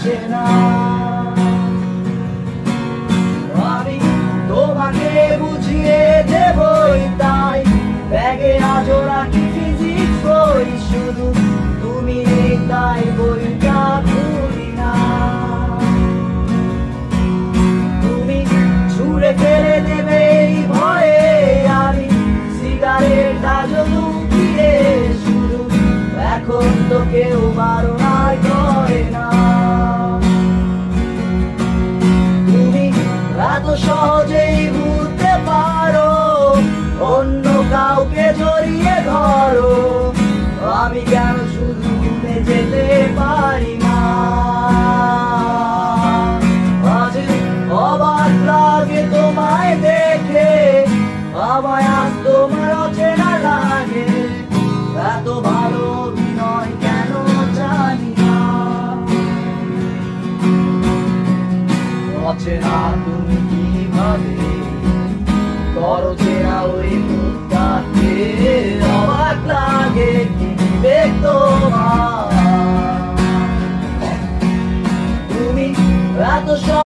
আসে না। আমি তোমাকে বুঝিয়ে দেবই তাই ব্যাগে আজও রাখি ফিজিক্স বই, শুধু তুমি নেই তাই বইটা খুলি না। তুমি ছুঁড়ে ফেলে দেবে এই ভয়ে আমি সিগারেট আজও লুকিয়ে, শুধু এখন তো কেউ বারণাই করে না। তুমি এত সহজেই ভুলতে পারো অন্য কাউকে জড়িয়ে ধরো, আমি কেন শুধু ভুলে যেতে পারি না। আজ অবাক লাগে তোমায় দেখে, আমায় আজ তোমার অচেনা লাগে, এত ভালো অভিনয় কেন জানি না। অচেনা তুমি কিভাবে করো চেনা ওই